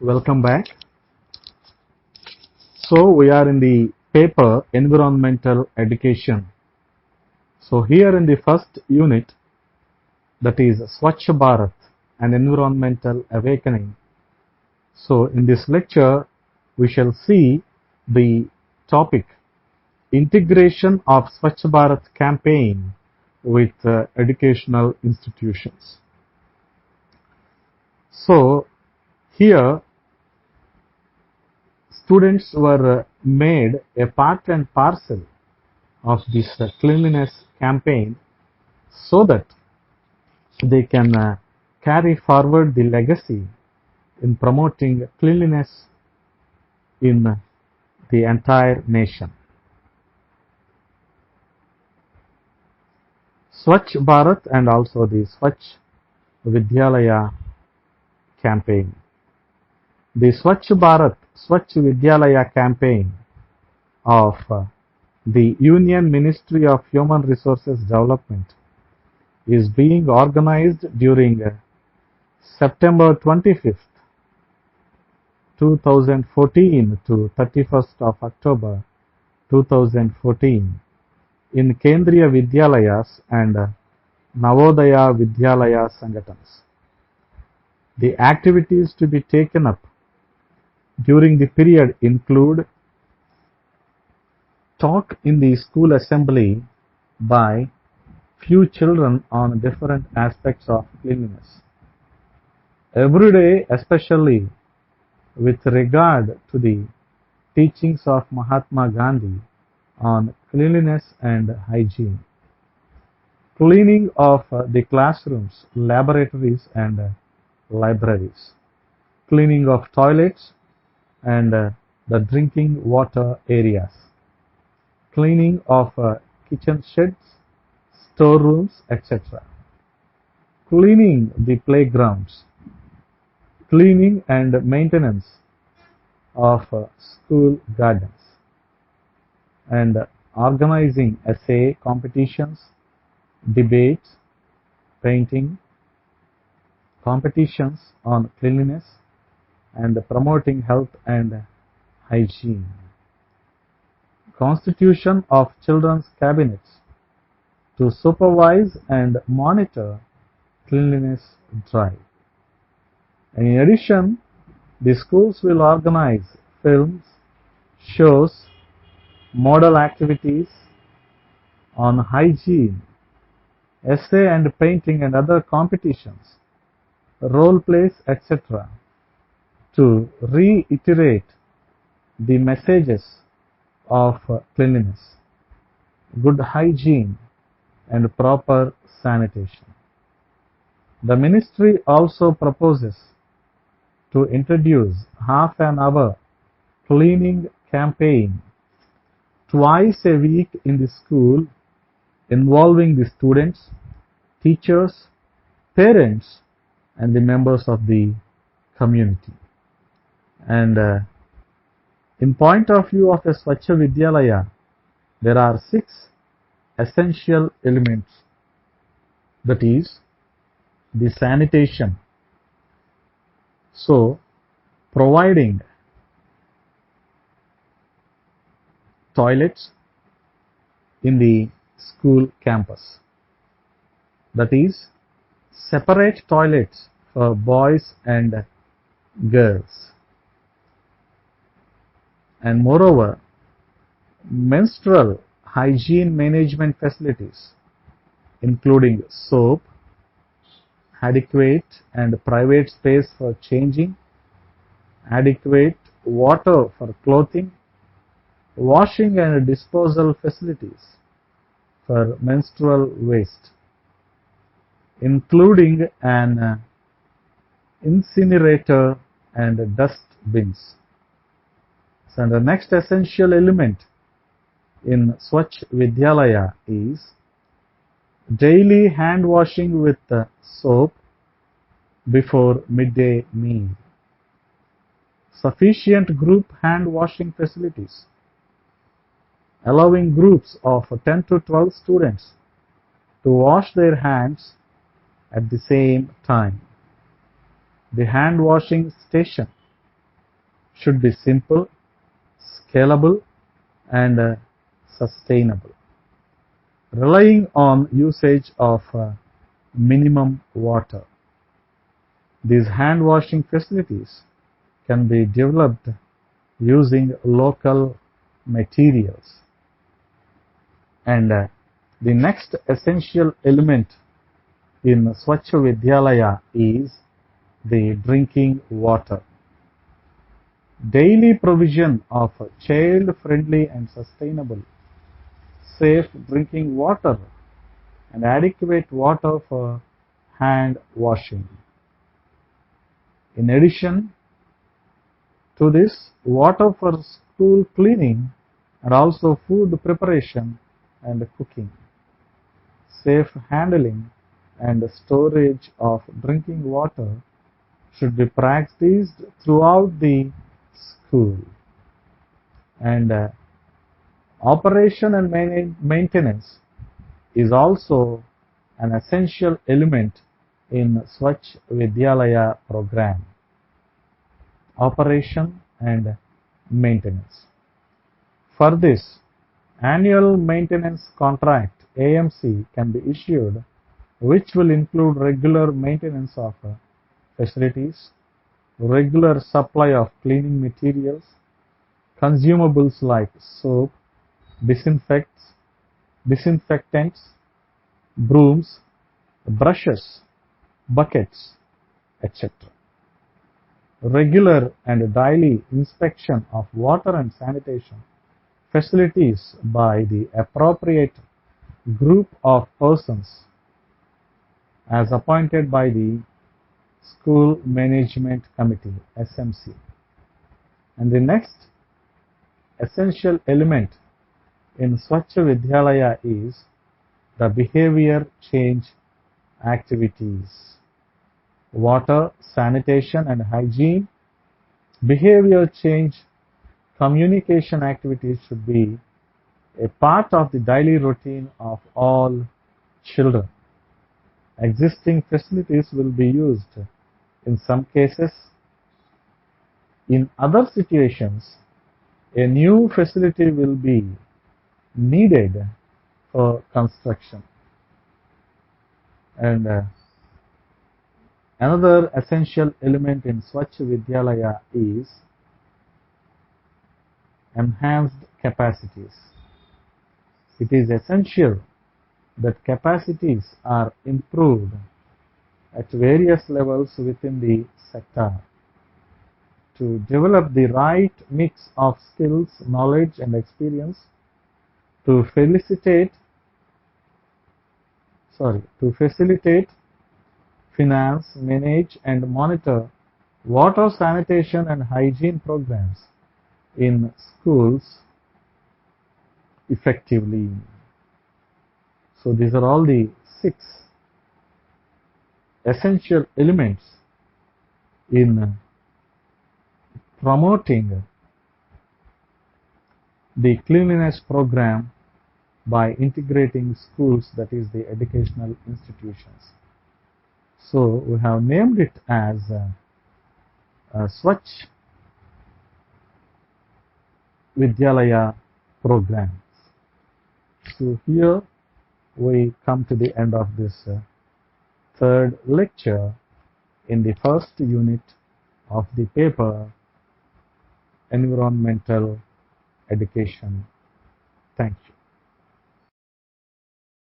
Welcome back. So we are in the paper Environmental Education. So here in the first unit, that is Swachh Bharat, an environmental awakening. So in this lecture, we shall see the topic integration of Swachh Bharat campaign with educational institutions. So here students were made a part and parcel of this cleanliness campaign so that they can carry forward the legacy in promoting cleanliness in the entire nation. Swachh Bharat and also the Swachh Vidyalaya campaign. The Swachh Bharat, Swachh Vidyalaya campaign of the Union Ministry of Human Resources Development is being organized during September 25th, 2014 to 31st of October 2014 in Kendriya Vidyalayas and Navodaya Vidyalaya Sangatans. The activities to be taken up during the period include talk in the school assembly by few children on different aspects of cleanliness. Every day, especially with regard to the teachings of Mahatma Gandhi on cleanliness and hygiene. Cleaning of the classrooms, laboratories and libraries. Cleaning of toilets and the drinking water areas. Cleaning of kitchen sheds, storerooms, etc. Cleaning the playgrounds. Cleaning and maintenance of school gardens. And organizing essay competitions, debates, painting, competitions on cleanliness and promoting health and hygiene. Constitution of children's cabinets to supervise and monitor cleanliness drive. And in addition, the schools will organize films, shows, model activities on hygiene, essay and painting and other competitions, role plays, etc. to reiterate the messages of cleanliness, good hygiene and proper sanitation. The ministry also proposes to introduce half an hour cleaning campaign twice a week in the school involving the students, teachers, parents and the members of the community. And in point of view of a Swachh Vidyalaya, there are 6 essential elements, that is the sanitation. So providing toilets in the school campus, that is separate toilets for boys and girls, and moreover menstrual hygiene management facilities including soap, adequate and private space for changing, adequate water for clothing, washing and disposal facilities for menstrual waste, including an incinerator and dust bins. So the next essential element in Swachh Vidyalaya is daily hand washing with soap before midday meal. Sufficient group hand washing facilities, allowing groups of 10 to 12 students to wash their hands at the same time. The hand washing station should be simple, scalable, and sustainable, relying on usage of minimum water. These hand washing facilities can be developed using local materials. And the next essential element in Swachh Vidyalaya is the drinking water. Daily provision of child-friendly and sustainable, safe drinking water and adequate water for hand washing. In addition to this, water for school cleaning and also food preparation and cooking. Safe handling and storage of drinking water should be practiced throughout the school. And operation and maintenance is also an essential element in Swachh Vidyalaya program. Operation and maintenance. For this, annual maintenance contract AMC can be issued, which will include regular maintenance of facilities, regular supply of cleaning materials, consumables like soap, disinfectants, brooms, brushes, buckets, etc. Regular and daily inspection of water and sanitation facilities by the appropriate group of persons as appointed by the School Management Committee, SMC. And the next essential element in Swachh Vidyalaya is the behavior change activities. Water, sanitation and hygiene, behavior change, communication activities should be a part of the daily routine of all children. Existing facilities will be used in some cases. In other situations, a new facility will be needed for construction. And another essential element in Swachh Vidyalaya is enhanced capacities. It is essential that capacities are improved at various levels within the sector to develop the right mix of skills, knowledge and experience to facilitate, finance, manage and monitor water, sanitation and hygiene programs in schools effectively. So these are all the 6 essential elements in promoting the cleanliness program by integrating schools, that is the educational institutions. So we have named it as Swachh Vidyalaya programs. So here we come to the end of this third lecture in the first unit of the paper Environmental Education. Thank you.